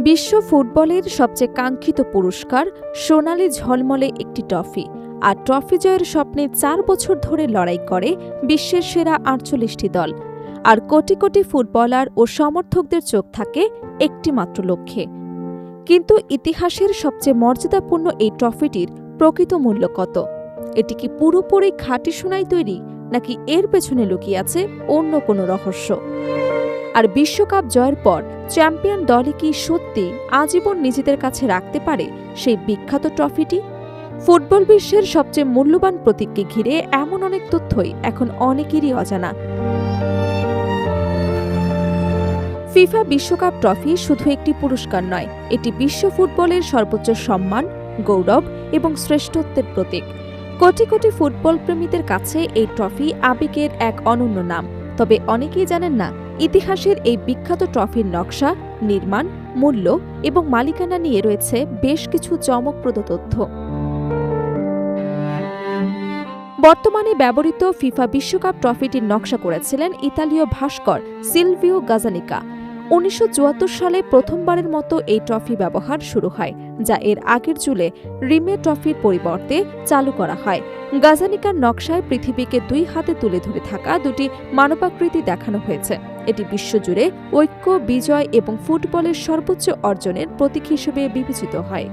বিশ্ব ফুটবলের সবচেয়ে কাঙ্ক্ষিত পুরস্কার সোনালি ঝলমলে একটি ট্রফি। আর ট্রফি জয়ের স্বপ্নে ৪ বছর ধরে লড়াই করে বিশ্বের সেরা ৪৮টি দল। আর কোটি কোটি ফুটবলার ও সমর্থকদের চোখ থাকে একটি মাত্র লক্ষ্যে। কিন্তু ইতিহাসের সবচেয়ে মর্যাদাপূর্ণ এই ট্রফিটির প্রকৃত মূল্য কত? এটি কি পুরোপুরি খাঁটি সোনায় তৈরি, নাকি এর পেছনে লুকিয়ে আছে অন্য কোনো রহস্য? আর বিশ্বকাপ জয়ের পর চ্যাম্পিয়ন দলই কি সত্যি আজীবন নিজেদের কাছে রাখতে পারে সেই বিখ্যাত ট্রফিটি? ফুটবল বিশ্বের সবচেয়ে মূল্যবান প্রতীককে ঘিরে এমন অনেক তথ্যই এখন অনেকেরই অজানা। ফিফা বিশ্বকাপ ট্রফি শুধু একটি পুরস্কার নয়, এটি বিশ্ব ফুটবলের সর্বোচ্চ সম্মান, গৌরব এবং শ্রেষ্ঠত্বের প্রতীক। কোটি কোটি ফুটবল প্রেমীদের কাছে এই ট্রফি আবেগের এক অনন্য নাম। তবে অনেকেই জানেন না, ইতিহাসের এই বিখ্যাত ট্রফির নকশা, নির্মাণ, মূল্য এবং মালিকানা নিয়ে রয়েছে বেশ কিছু চমকপ্রদ তথ্য। বর্তমানে ব্যবহৃত ফিফা বিশ্বকাপ ট্রফিটির নকশা করেছিলেন ইতালীয় ভাস্কর সিলভিও গাজানিকা। ১৯৭৪ সালে প্রথমবারের মতো এই ট্রফি ব্যবহার শুরু হয়, যা এর আগের যুগে রিমে ট্রফির পরিবর্তে চালু করা হয়। গাজানিকার নকশায় পৃথিবীকে দুই হাতে তুলে ধরে থাকা দুটি মানবাকৃতি দেখানো হয়েছে। এটি বিশ্বজুড়ে ঐক্য, বিজয় এবং ফুটবলের সর্বোচ্চ অর্জনের প্রতীক হিসেবে বিবেচিত হয়।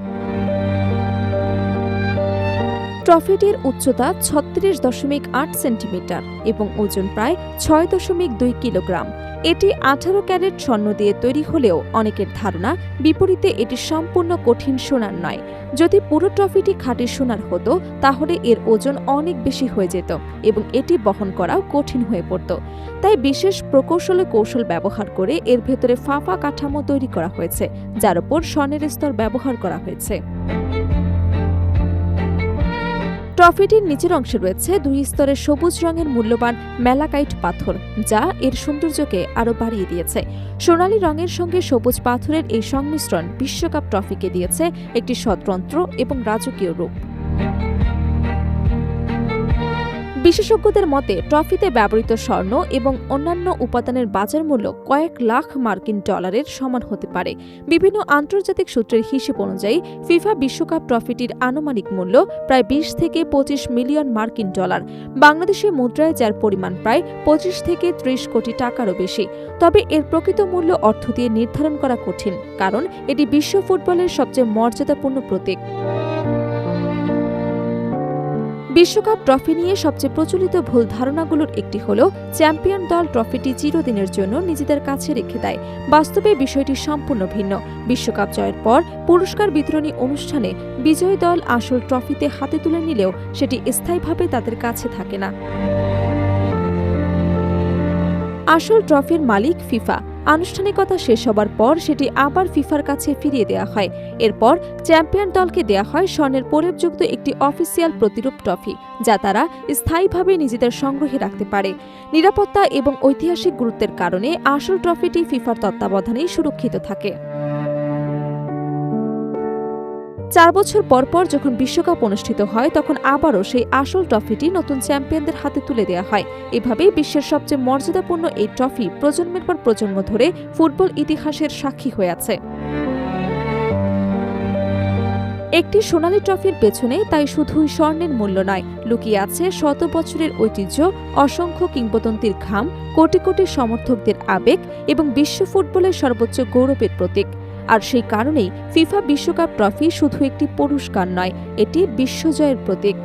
ট্রফিটির উচ্চতা ৩৬.৮ সেন্টিমিটার এবং ওজন প্রায় ৬.২ কিলোগ্রাম। এটি ১৮ ক্যারেট স্বর্ণ দিয়ে তৈরি হলেও অনেকের ধারণা বিপরীতে এটি সম্পূর্ণ কঠিন সোনার নয়। যদি পুরো ট্রফিটি খাঁটি সোনার হতো তাহলে এর ওজন অনেক বেশি হয়ে যেত এবং এটি বহন করাও কঠিন হয়ে পড়ত। তাই বিশেষ কৌশল ব্যবহার করে এর ভেতরে ফাঁপা কাঠামো তৈরি করা হয়েছে, যার উপর স্বর্ণের স্তর ব্যবহার করা হয়েছে। ট্রফিটির নিচের অংশে রয়েছে ২ স্তরের সবুজ রঙের মূল্যবান ম্যালাকাইট পাথর, যা এর সৌন্দর্যকে আরও বাড়িয়ে দিয়েছে। সোনালী রঙের সঙ্গে সবুজ পাথরের এই সংমিশ্রণ বিশ্বকাপ ট্রফিকে দিয়েছে একটি স্বতন্ত্র এবং রাজকীয় রূপ। বিশেষজ্ঞদের মতে ট্রফিতে ব্যবহৃত স্বর্ণ এবং অন্যান্য উপাদানের বাজার মূল্য কয়েক লাখ মার্কিন ডলারের সমান হতে পারে। বিভিন্ন আন্তর্জাতিক সূত্রের হিসেব অনুযায়ী ফিফা বিশ্বকাপ ট্রফিটির আনুমানিক মূল্য প্রায় ২০ থেকে ২৫ মিলিয়ন মার্কিন ডলার। বাংলাদেশি মুদ্রায় যার পরিমাণ প্রায় ২৫ থেকে ৩০ কোটি টাকারও বেশি। তবে এর প্রকৃত মূল্য অর্থ দিয়ে নির্ধারণ করা কঠিন, কারণ এটি বিশ্ব ফুটবলের সবচেয়ে মর্যাদাপূর্ণ প্রতীক। বিশ্বকাপ ট্রফি নিয়ে সবচেয়ে প্রচলিত ভুল ধারণাগুলোর একটি হল চ্যাম্পিয়ন দল ট্রফিটি চিরদিনের জন্য নিজেদের কাছে রেখে দেয়। বাস্তবে বিষয়টি সম্পূর্ণ ভিন্ন। বিশ্বকাপ জয়ের পর পুরস্কার বিতরণী অনুষ্ঠানে বিজয়ী দল আসল ট্রফিতে হাতে তুলে নিলেও সেটি স্থায়ীভাবে তাদের কাছে থাকে না। আসল ট্রফির মালিক ফিফা। আনুষ্ঠানিকতা শেষ হবার পর সেটি আবার ফিফার কাছে ফিরিয়ে দেওয়া হয়। এরপর চ্যাম্পিয়ন দলকে দেয়া হয় স্বর্ণের প্রলেপযুক্ত একটি অফিসিয়াল প্রতিরূপ ট্রফি, যা তারা স্থায়ীভাবে নিজেদের সংগ্রহে রাখতে পারে। নিরাপত্তা এবং ঐতিহাসিক গুরুত্বের কারণে আসল ট্রফিটি ফিফার তত্ত্বাবধানেই সুরক্ষিত থাকে। ৪ বছর পর যখন বিশ্বকাপ অনুষ্ঠিত হয় তখন আবারও সেই আসল ট্রফিটি নতুন চ্যাম্পিয়নদের হাতে তুলে দেওয়া হয়। এভাবেই বিশ্বের সবচেয়ে মর্যাদাপূর্ণ এই ট্রফি প্রজন্মের পর প্রজন্ম ধরে ফুটবল ইতিহাসের সাক্ষী হয়ে আছে। একটি সোনালী ট্রফির পেছনে তাই শুধুই স্বর্ণের মূল্য নয়, লুকিয়ে আছে শত বছরের ঐতিহ্য, অসংখ্য কিংবদন্তির ঘাম, কোটি কোটি সমর্থকদের আবেগ এবং বিশ্ব ফুটবলের সর্বোচ্চ গৌরবের প্রতীক। আর সেই কারণেই ফিফা বিশ্বকাপ ট্রফি শুধু একটি পুরস্কার নয়, এটি বিশ্বজয়ের প্রতীক।